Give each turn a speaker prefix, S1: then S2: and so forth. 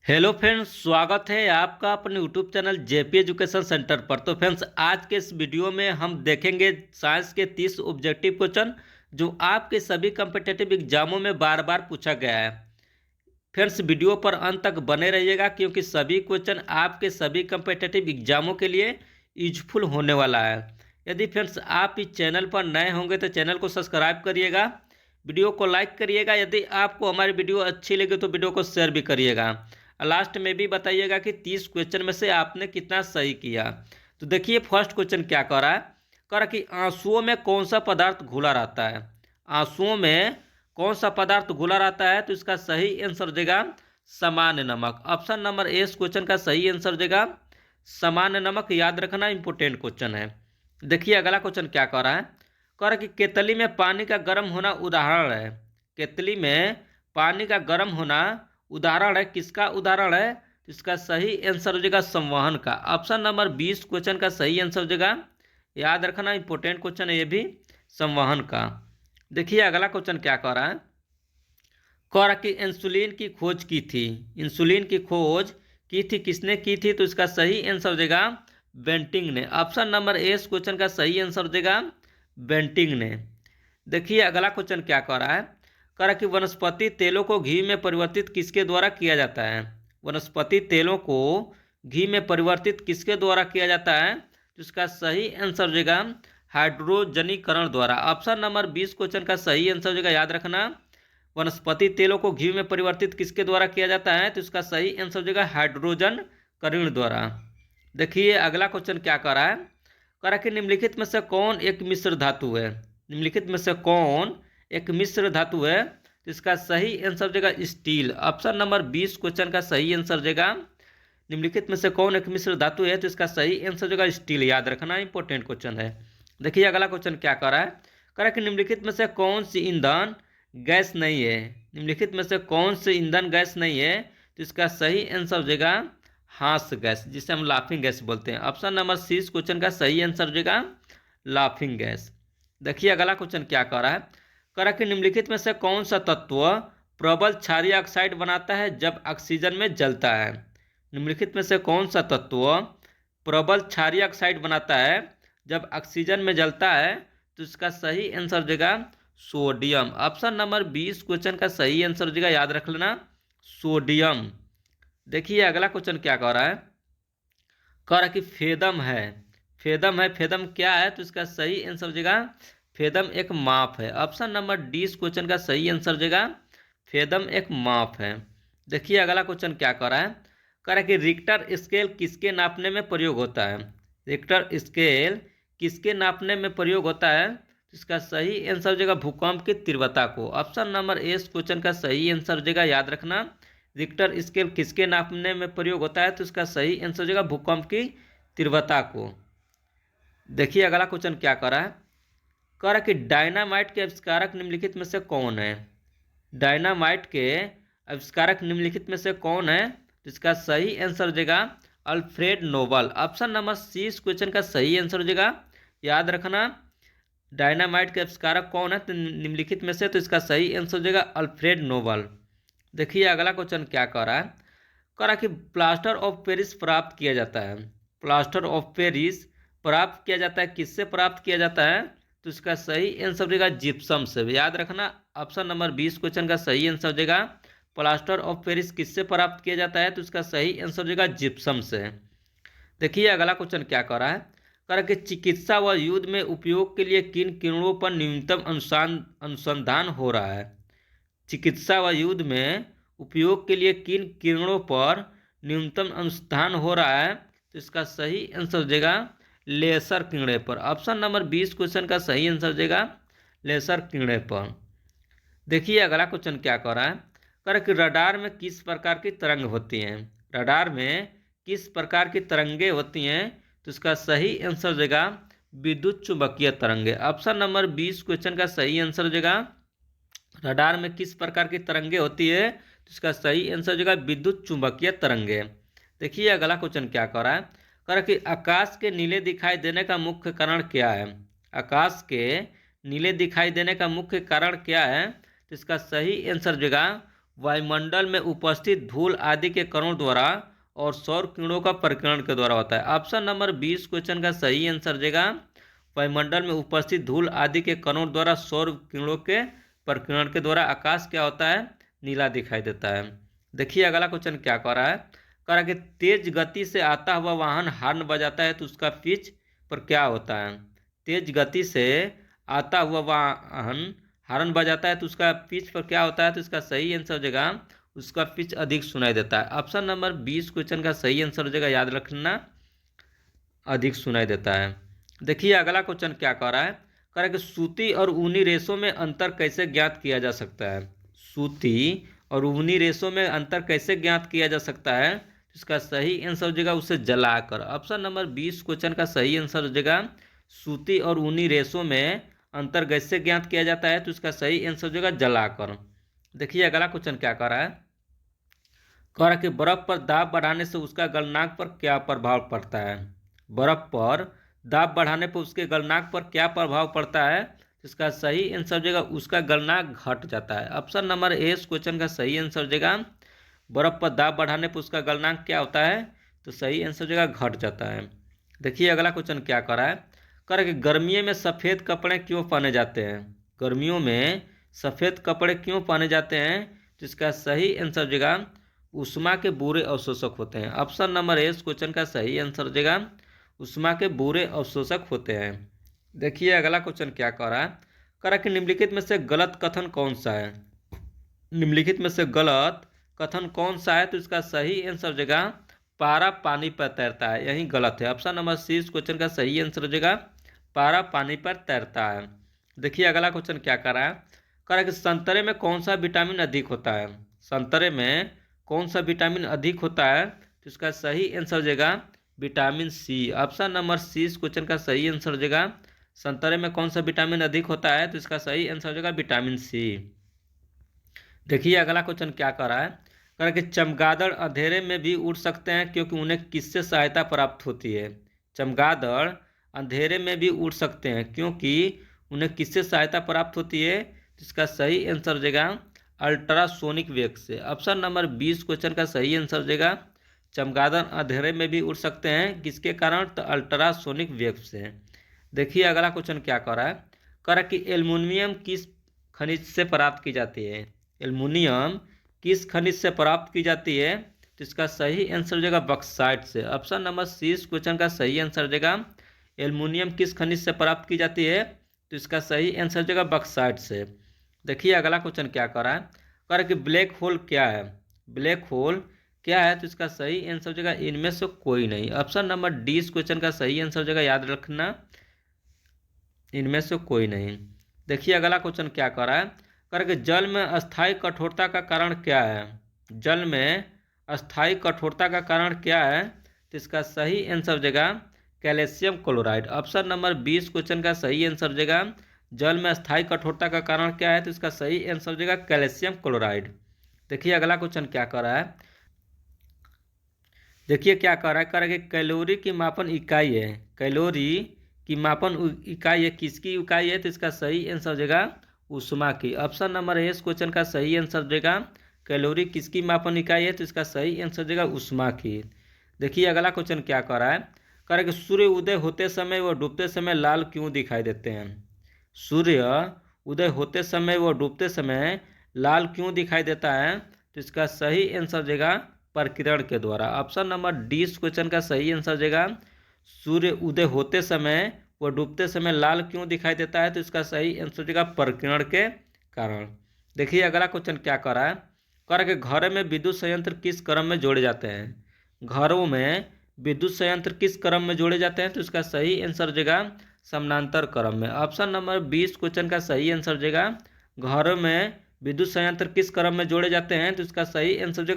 S1: Hello friends, स्वागत है आपका अपने YouTube channel JP education centre पर। तो फ्रेंड्स, आज के इस वीडियो में हम देखेंगे साइंस के 30 ऑब्जेक्टिव क्वेश्चन जो आपके सभी कम्पिटिटिव एग्जामों में बार बार पूछा गया है। फ्रेंड्स, वीडियो पर अंत तक बने रहिएगा क्योंकि सभी क्वेश्चन आपके सभी कम्पिटिटिव एग्जामों के लिए यूजफुल होने वाला है। यदि फ्रेंड्स आप इस चैनल पर नए होंगे तो चैनल को सब्सक्राइब करिएगा, वीडियो को लाइक करिएगा। यदि आपको हमारी वीडियो अच्छी लगे तो वीडियो को शेयर भी करिएगा। लास्ट में भी बताइएगा कि 30 क्वेश्चन में से आपने कितना सही किया। तो देखिए, फर्स्ट क्वेश्चन क्या कह रहा है। कह रहा कि आंसुओं में कौन सा पदार्थ घुला रहता है। आंसुओं में कौन सा पदार्थ घुला रहता है, तो इसका सही आंसर हो जाएगा सामान्य नमक। ऑप्शन नंबर ए इस क्वेश्चन का सही आंसर हो जाएगा सामान्य नमक। याद रखना, इंपोर्टेंट क्वेश्चन है। देखिए अगला क्वेश्चन क्या कह रहा है। कह रहा कि केतली में पानी का गर्म होना उदाहरण है। केतली में पानी का गर्म होना उदाहरण है, किसका उदाहरण है। तो इसका सही आंसर हो जाएगा संवहन का। ऑप्शन नंबर 20 क्वेश्चन का सही आंसर हो जाएगा। याद रखना, इंपोर्टेंट क्वेश्चन है ये भी, संवहन का। देखिए अगला क्वेश्चन क्या कह रहा है। कह रहा कि इंसुलिन की खोज की थी। इंसुलिन की खोज की थी किसने की थी, तो इसका सही आंसर हो जाएगा बेंटिंग ने। ऑप्शन नंबर ए इस क्वेश्चन का सही आंसर हो जाएगा बेंटिंग ने। देखिए अगला क्वेश्चन क्या कह रहा है। कह रहा कि वनस्पति तेलों को घी में परिवर्तित किसके द्वारा किया जाता है। वनस्पति तेलों को घी में परिवर्तित किसके द्वारा किया जाता है, तो इसका सही आंसर हो जाएगा हाइड्रोजनीकरण द्वारा। ऑप्शन नंबर 20 क्वेश्चन का सही आंसर हो जाएगा। याद रखना, वनस्पति तेलों को घी में परिवर्तित किसके द्वारा किया जाता है, तो इसका सही आंसर हो जाएगा हाइड्रोजनकरण द्वारा। देखिए अगला क्वेश्चन क्या कह रहा है। कह रहा कि निम्नलिखित में से कौन एक मिश्र धातु है। निम्नलिखित में से कौन एक मिश्र धातु है, तो इसका सही आंसर हो जाएगा स्टील। ऑप्शन नंबर 20 क्वेश्चन का सही आंसर हो जाएगा निम्नलिखित में से कौन एक मिश्र धातु है, तो इसका सही आंसर हो जाएगा स्टील। याद रखना, इंपॉर्टेंट क्वेश्चन है। देखिए अगला क्वेश्चन क्या कह रहा है। कह रहा है कि निम्नलिखित में से कौन सी ईंधन गैस नहीं है। निम्नलिखित में से कौन सी ईंधन गैस नहीं है, तो इसका सही आंसर हो जाएगा हास्य गैस, जिसे हम लाफिंग गैस बोलते हैं। ऑप्शन नंबर 30 क्वेश्चन का सही आंसर हो जाएगा लाफिंग गैस। देखिए अगला क्वेश्चन क्या कह रहा है। कह रहा है कि निम्नलिखित में से कौन सा तत्व प्रबल क्षारीय ऑक्साइड बनाता है जब ऑक्सीजन में जलता है। निम्नलिखित में से कौन सा तत्व प्रबल क्षारीय ऑक्साइड बनाता है जब ऑक्सीजन में जलता है, तो इसका सही आंसर हो जाएगा सोडियम। ऑप्शन नंबर 20 क्वेश्चन का सही आंसर हो जाएगा। याद रख लेना, सोडियम। देखिए अगला क्वेश्चन क्या कह रहा है। कह रहा कि फेदम है। फेदम है, फेदम क्या है, तो इसका सही आंसर हो जाएगा फेदम एक माप है। ऑप्शन नंबर 20 क्वेश्चन का सही आंसर हो जाएगा फेदम एक माप है। देखिए अगला क्वेश्चन क्या कह रहा है। कह रहा है कि रिक्टर स्केल किसके नापने में प्रयोग होता है। रिक्टर स्केल किसके नापने में प्रयोग होता है, तो इसका सही आंसर हो जाएगा भूकंप की तीव्रता को। ऑप्शन नंबर ए क्वेश्चन का सही आंसर हो जाएगा। याद रखना, रिक्टर स्केल किसके नापने में प्रयोग होता है, तो इसका सही आंसर हो जाएगा भूकंप की तीव्रता को। देखिए अगला क्वेश्चन क्या कर रहा है। कह रहा कि डायनामाइट के आविष्कारक निम्नलिखित में से कौन है। डायनामाइट के आविष्कारक निम्नलिखित में से कौन है, तो इसका सही आंसर हो जाएगा Alfred Nobel. Option number 30 question का सही आंसर हो जाएगा। याद रखना, डायनामाइट के आविष्कारक कौन है तो निम्नलिखित में से, तो इसका सही आंसर हो जाएगा अल्फ्रेड नोबल। देखिए अगला क्वेश्चन क्या कह रहा है। कह रहा कि प्लास्टर ऑफ पेरिस प्राप्त किया जाता है। प्लास्टर ऑफ पेरिस प्राप्त किया जाता है, किससे प्राप्त किया जाता है, तो इसका सही आंसर हो जाएगा जिप्सम से। याद रखना, ऑप्शन नंबर 20 क्वेश्चन का सही आंसर हो जाएगा प्लास्टर ऑफ पेरिस किससे प्राप्त किया जाता है, तो इसका सही आंसर हो जाएगा जिप्सम से। देखिए अगला क्वेश्चन क्या कह रहा है। कह रहा कि चिकित्सा व युद्ध में उपयोग के लिए किन किरणों पर न्यूनतम अनुसंधान हो रहा है। चिकित्सा व युद्ध में उपयोग के लिए किन किरणों पर न्यूनतम अनुसंधान हो रहा है, तो इसका सही आंसर हो जाएगा लेसर किरणें पर। ऑप्शन नंबर 20 क्वेश्चन का सही आंसर हो जाएगा लेसर किरणें पर। देखिए अगला क्वेश्चन क्या कह रहा है। कह रहा कि रडार में किस प्रकार की तरंग होती हैं। रडार में किस प्रकार की तरंगें होती हैं, तो इसका सही आंसर हो जाएगा विद्युत चुंबकीय तरंगे। ऑप्शन नंबर 20 क्वेश्चन का सही आंसर हो जाएगा रडार में किस प्रकार की तरंगे होती है, तो इसका सही आंसर हो जाएगा विद्युत चुंबकीय तरंगे। देखिए अगला क्वेश्चन क्या कह रहा है। कह रहा कि आकाश के नीले दिखाई देने का मुख्य कारण क्या है। आकाश के नीले दिखाई देने का मुख्य कारण क्या है, तो इसका सही आंसर हो जाएगा वायुमंडल में उपस्थित धूल आदि के कणों द्वारा और सौर किरणों का परिकरण के द्वारा होता है। ऑप्शन नंबर 20 क्वेश्चन का सही आंसर हो जाएगा वायुमंडल में उपस्थित धूल आदि के कणों द्वारा सौर किरणों के परिकरण के द्वारा आकाश क्या होता है, नीला दिखाई देता है। देखिए अगला क्वेश्चन क्या कह रहा है, कह रहा है कि तेज गति से आता हुआ वाहन हॉर्न बजाता है तो उसका पिच पर क्या होता है। तेज गति से आता हुआ वाहन हॉर्न बजाता है तो उसका पिच पर क्या होता है, तो इसका सही आंसर हो जाएगा उसका पिच अधिक सुनाई देता है। ऑप्शन नंबर 20 क्वेश्चन का सही आंसर हो जाएगा, याद रखना, अधिक सुनाई देता है। देखिए अगला क्वेश्चन क्या कह रहा है, कह रहा है कि सूती और ऊनी रेशों में अंतर कैसे ज्ञात किया जा सकता है। सूती और ऊनी रेशों में अंतर कैसे ज्ञात किया जा सकता है, इसका सही आंसर हो जाएगा उसे जलाकर। ऑप्शन नंबर 20 क्वेश्चन का सही आंसर हो जाएगा सूती और ऊनी रेशों में अंतर कैसे ज्ञात किया जाता है, तो इसका सही आंसर हो जाएगा जलाकर। देखिए अगला क्वेश्चन क्या कर रहा है, कह रहा है कि बर्फ पर दाब बढ़ाने से उसका गलनांक पर क्या प्रभाव पड़ता है। बर्फ पर दाब बढ़ाने पर उसके गलनांक पर क्या प्रभाव पड़ता है, इसका सही आंसर हो जाएगा उसका गलनांक घट जाता है। ऑप्शन नंबर ए क्वेश्चन का सही आंसर हो जाएगा बर्फ पर दाब बढ़ाने पर उसका गलनांक क्या होता है, तो सही आंसर हो जाएगा घट जाता है। देखिए अगला क्वेश्चन क्या कर रहा है, कह रहा है कि गर्मियों में सफ़ेद कपड़े क्यों पहने जाते हैं। गर्मियों में सफ़ेद कपड़े क्यों पहने जाते हैं, तो इसका सही आंसर हो जाएगा ऊष्मा के बुरे अवशोषक होते हैं। ऑप्शन नंबर ए क्वेश्चन का सही आंसर हो जाएगा ऊष्मा के बुरे अवशोषक होते हैं। देखिए अगला क्वेश्चन क्या कह रहा है, कह रहा है कि निम्नलिखित में से गलत कथन कौन सा है। निम्नलिखित में से गलत कथन कौन सा है, तो इसका सही आंसर हो जाएगा पारा पानी पर तैरता है, यही गलत है। ऑप्शन नंबर सी क्वेश्चन का सही आंसर हो जाएगा पारा पानी पर तैरता है। देखिए अगला क्वेश्चन क्या कर रहा है, कह रहा है कि संतरे में कौन सा विटामिन अधिक होता है। संतरे में कौन सा विटामिन अधिक होता है, तो इसका सही आंसर हो जाएगा vitamin C. Option number C question का सही आंसर हो जाएगा संतरे में कौन सा विटामिन अधिक होता है, तो इसका सही आंसर हो जाएगा विटामिन सी। देखिए अगला क्वेश्चन क्या कर रहा है, कह रहा है कि चमगादड़ अंधेरे में भी उड़ सकते हैं क्योंकि उन्हें किससे सहायता प्राप्त होती है। चमगादड़ अंधेरे में भी उड़ सकते हैं क्योंकि उन्हें किससे सहायता प्राप्त होती है, इसका सही आंसर हो जाएगा अल्ट्रासोनिक वेग से। ऑप्शन नंबर 20 क्वेश्चन का सही आंसर हो जाएगा चमगादड़ अंधेरे में भी उड़ सकते हैं किसके कारण, तो अल्ट्रासोनिक वेग से। देखिए अगला क्वेश्चन क्या कर रहा है, कह रहा है कि एल्युमिनियम किस खनिज से प्राप्त की जाती है। एल्युमिनियम किस खनिज से प्राप्त की जाती है, तो इसका सही आंसर हो जाएगा बक्साइट से। ऑप्शन नंबर सी क्वेश्चन का सही आंसर हो जाएगा एल्युमिनियम किस खनिज से प्राप्त की जाती है, तो इसका सही आंसर हो जाएगा बक्साइट से। देखिए अगला क्वेश्चन क्या कर रहा है, कह रहा है कि ब्लैक होल क्या है। ब्लैक होल क्या है, तो इसका सही आंसर हो जाएगा इनमें से कोई नहीं। ऑप्शन नंबर डी क्वेश्चन का सही आंसर हो जाएगा, याद रखना, इनमें से कोई नहीं। देखिए अगला क्वेश्चन क्या कर रहा है, कह रहा है कि जल में अस्थायी कठोरता का कारण क्या है। जल में अस्थायी कठोरता का कारण क्या है, तो इसका सही आंसर हो जाएगा calcium chloride. Option number 20 question का सही आंसर हो जाएगा जल में अस्थायी कठोरता का कारण क्या है, तो इसका सही आंसर हो जाएगा कैल्शियम क्लोराइड। देखिए अगला क्वेश्चन क्या कर रहा है, देखिए क्या कर रहा है, कह रहा है कि कैलोरी की मापन इकाई है। कैलोरी की मापन इकाई है, किसकी इकाई है, तो इसका सही आंसर हो जाएगा ऊष्मा की। ऑप्शन नंबर ए क्वेश्चन का सही आंसर हो जाएगा कैलोरी किसकी मापन इकाई है, तो इसका सही आंसर हो जाएगा ऊष्मा की। देखिए अगला क्वेश्चन क्या कर रहा है, कह रहा है कि सूर्य उदय होते समय व डूबते समय लाल क्यों दिखाई देते हैं। सूर्य उदय होते समय व डूबते समय लाल क्यों दिखाई देता है, तो इसका सही आंसर हो जाएगा प्रकीर्णन के द्वारा। ऑप्शन नंबर डी क्वेश्चन का सही आंसर हो जाएगा सूर्य उदय होते समय व डूबते समय लाल क्यों दिखाई देता है, तो इसका सही आंसर हो जाएगा प्रकीर्णन के कारण। देखिए अगला क्वेश्चन क्या कर रहा है, कह रहा है कि घरों में विद्युत संयंत्र किस क्रम में जोड़े जाते हैं। घरों में विद्युत संयंत्र किस क्रम में जोड़े जाते हैं, तो इसका सही आंसर हो जाएगा समानांतर क्रम में। ऑप्शन नंबर 20 क्वेश्चन का सही आंसर हो जाएगा घरों में विद्युत संयंत्र किस क्रम में जोड़े जाते हैं, तो इसका सही आंसर